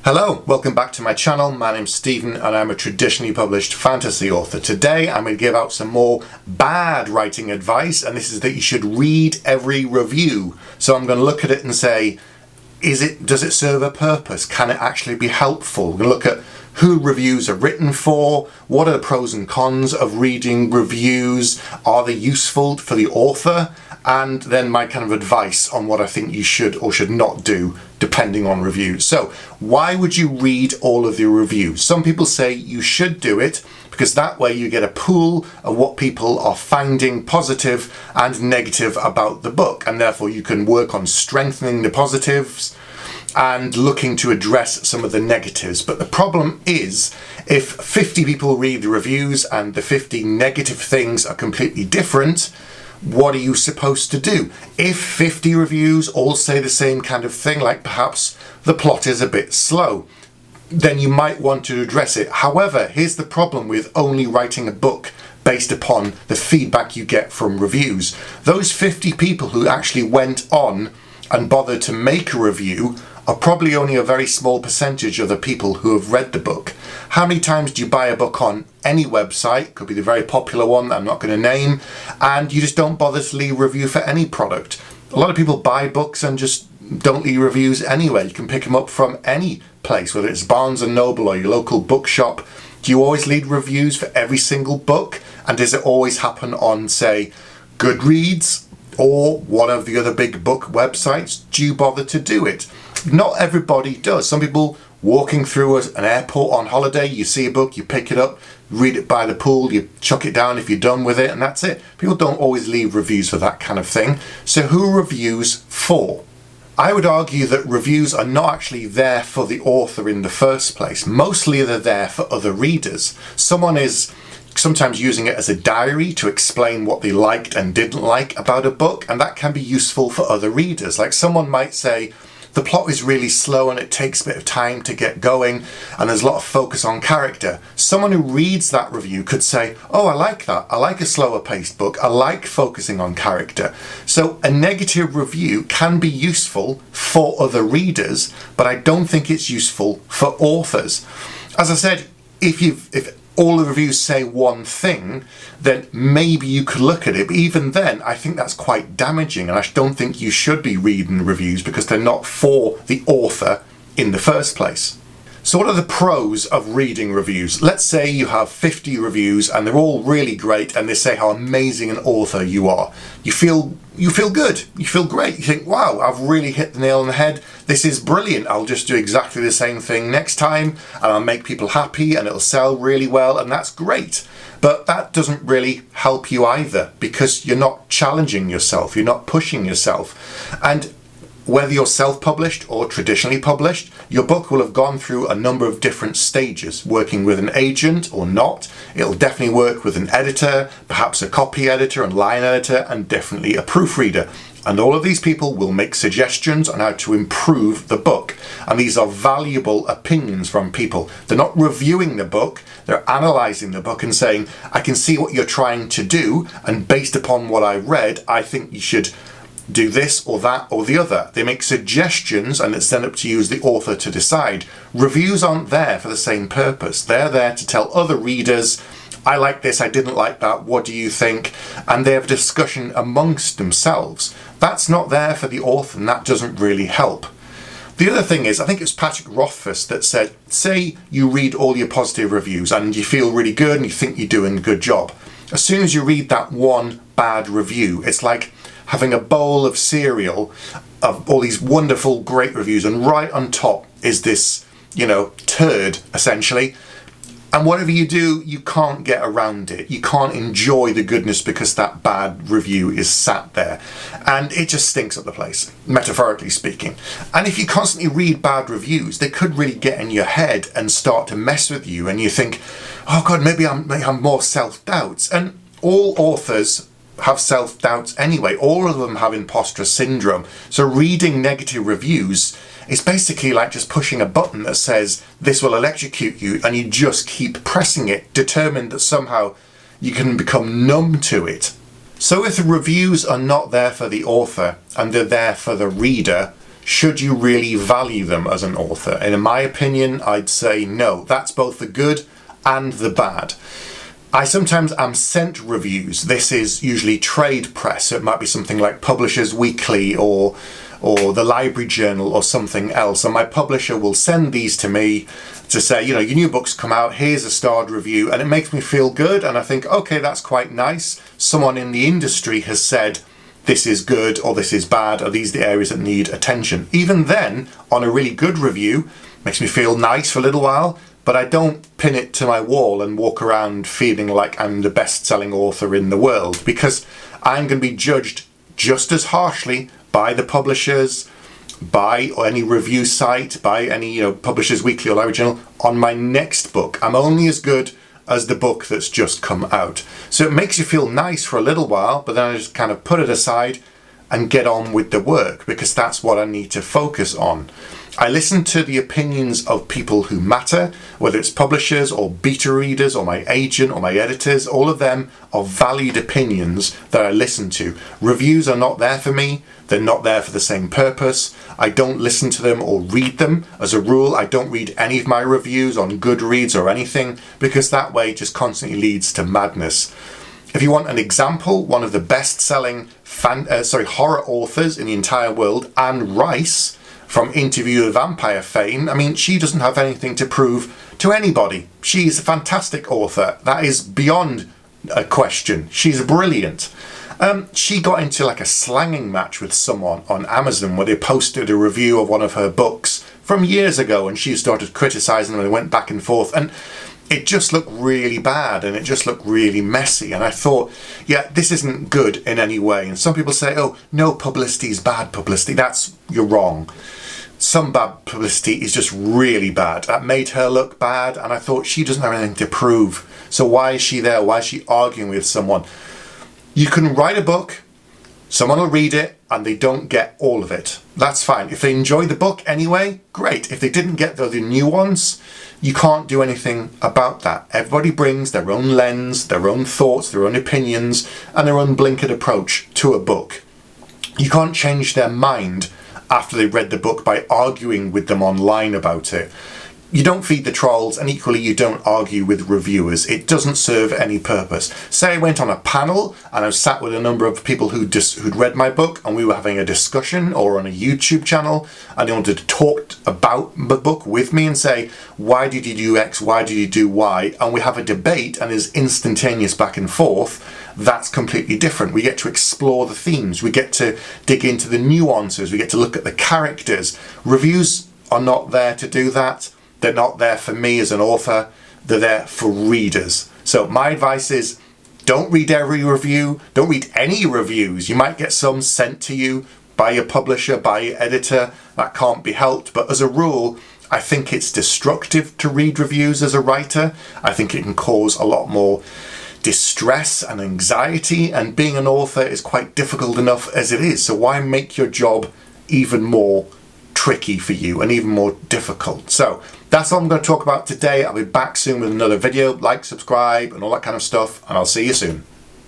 Hello, welcome back to my channel. My name's Stephen and I'm a traditionally published fantasy author. Today I'm going to give out some more bad writing advice, and this is that you should read every review. So I'm going to look at it and say, does it serve a purpose? Can it actually be helpful? We're going to look at who reviews are written for, what are the pros and cons of reading reviews, are they useful for the author, and then my kind of advice on what I think you should or should not do depending on reviews. So why would you read all of the reviews? Some people say you should do it because that way you get a pool of what people are finding positive and negative about the book, and therefore you can work on strengthening the positives and looking to address some of the negatives. But the problem is, if 50 people read the reviews and the 50 negative things are completely different, what are you supposed to do? If 50 reviews all say the same kind of thing, like perhaps the plot is a bit slow, then you might want to address it. However, here's the problem with only writing a book based upon the feedback you get from reviews. Those 50 people who actually went on and bothered to make a review are probably only a very small percentage of the people who have read the book. How many times do you buy a book on any website, could be the very popular one that I'm not going to name, and you just don't bother to leave a review for any product? A lot of people buy books and just don't leave reviews anyway. You can pick them up from any place, whether it's Barnes & Noble or your local bookshop. Do you always leave reviews for every single book? And does it always happen on, say, Goodreads or one of the other big book websites? Do you bother to do it? Not everybody does. Some people walking through an airport on holiday, you see a book, you pick it up, read it by the pool, you chuck it down if you're done with it, and that's it. People don't always leave reviews for that kind of thing. So who reviews for? I would argue that reviews are not actually there for the author in the first place. Mostly they're there for other readers. Someone is sometimes using it as a diary to explain what they liked and didn't like about a book, and that can be useful for other readers. Like someone might say, the plot is really slow and it takes a bit of time to get going and there's a lot of focus on character. Someone who reads that review could say, oh, I like that. I like a slower paced book. I like focusing on character. So a negative review can be useful for other readers, but I don't think it's useful for authors. As I said, if all the reviews say one thing, then maybe you could look at it. But even then, I think that's quite damaging, and I don't think you should be reading reviews because they're not for the author in the first place. So what are the pros of reading reviews? Let's say you have 50 reviews and they're all really great and they say how amazing an author you are. You feel good, you feel great, you think, wow, I've really hit the nail on the head, this is brilliant, I'll just do exactly the same thing next time and I'll make people happy and it'll sell really well, and that's great. But that doesn't really help you either, because you're not challenging yourself, you're not pushing yourself. And whether you're self-published or traditionally published, your book will have gone through a number of different stages, working with an agent or not. It'll definitely work with an editor, perhaps a copy editor and line editor, and definitely a proofreader. And all of these people will make suggestions on how to improve the book. And these are valuable opinions from people. They're not reviewing the book, they're analysing the book and saying, I can see what you're trying to do, and based upon what I read, I think you should do this or that or the other. They make suggestions and it's then up to you as the author to decide. Reviews aren't there for the same purpose. They're there to tell other readers, I like this, I didn't like that, what do you think? And they have a discussion amongst themselves. That's not there for the author, and that doesn't really help. The other thing is, I think it was Patrick Rothfuss that said, say you read all your positive reviews and you feel really good and you think you're doing a good job. As soon as you read that one bad review, it's like having a bowl of cereal of all these wonderful, great reviews, and right on top is this, turd, essentially. And whatever you do, you can't get around it. You can't enjoy the goodness because that bad review is sat there. And it just stinks up the place, metaphorically speaking. And if you constantly read bad reviews, they could really get in your head and start to mess with you. And you think, oh God, maybe I'm more self-doubts. And all authors have self-doubts anyway. All of them have imposter syndrome. So reading negative reviews is basically like just pushing a button that says this will electrocute you, and you just keep pressing it, determined that somehow you can become numb to it. So if the reviews are not there for the author and they're there for the reader, should you really value them as an author? And in my opinion, I'd say no. That's both the good and the bad. I sometimes am sent reviews. This is usually trade press, so it might be something like Publishers Weekly or the Library Journal or something else, and my publisher will send these to me to say, you know, your new book's come out, here's a starred review, and it makes me feel good, and I think, okay, that's quite nice. Someone in the industry has said this is good or this is bad, or these are the areas that need attention. Even then, on a really good review, makes me feel nice for a little while, but I don't pin it to my wall and walk around feeling like I'm the best-selling author in the world, because I'm going to be judged just as harshly by the publishers, by any review site, by any Publishers Weekly or Library Journal on my next book. I'm only as good as the book that's just come out. So it makes you feel nice for a little while, but then I just kind of put it aside and get on with the work, because that's what I need to focus on. I listen to the opinions of people who matter, whether it's publishers or beta readers or my agent or my editors. All of them are valued opinions that I listen to. Reviews are not there for me. They're not there for the same purpose. I don't listen to them or read them. As a rule, I don't read any of my reviews on Goodreads or anything, because that way just constantly leads to madness. If you want an example, one of the best-selling horror authors in the entire world, Anne Rice, from Interview with a Vampire fame, I mean, she doesn't have anything to prove to anybody. She's a fantastic author. That is beyond a question. She's brilliant. She got into like a slanging match with someone on Amazon where they posted a review of one of her books from years ago, and she started criticizing them and they went back and forth, and it just looked really bad and it just looked really messy. And I thought, yeah, this isn't good in any way. And some people say, oh, no publicity is bad publicity. You're wrong. Some bad publicity is just really bad. That made her look bad, and I thought, she doesn't have anything to prove. So why is she there? Why is she arguing with someone? You can write a book, someone will read it, and they don't get all of it. That's fine. If they enjoy the book anyway, great. If they didn't get the nuance, you can't do anything about that. Everybody brings their own lens, their own thoughts, their own opinions, and their own blinkered approach to a book. You can't change their mind after they've read the book by arguing with them online about it. You don't feed the trolls, and equally you don't argue with reviewers. It doesn't serve any purpose. Say I went on a panel and I was sat with a number of people who'd read my book, and we were having a discussion, or on a YouTube channel, and they wanted to talk about the book with me and say, why did you do X, why did you do Y? And we have a debate and there's instantaneous back and forth. That's completely different. We get to explore the themes. We get to dig into the nuances. We get to look at the characters. Reviews are not there to do that. They're not there for me as an author. They're there for readers. So my advice is, don't read every review. Don't read any reviews. You might get some sent to you by your publisher, by your editor. That can't be helped. But as a rule, I think it's destructive to read reviews as a writer. I think it can cause a lot more distress and anxiety, and being an author is quite difficult enough as it is. So why make your job even more tricky for you and even more difficult? So that's all I'm going to talk about today. I'll be back soon with another video. Like, subscribe, and all that kind of stuff, and I'll see you soon.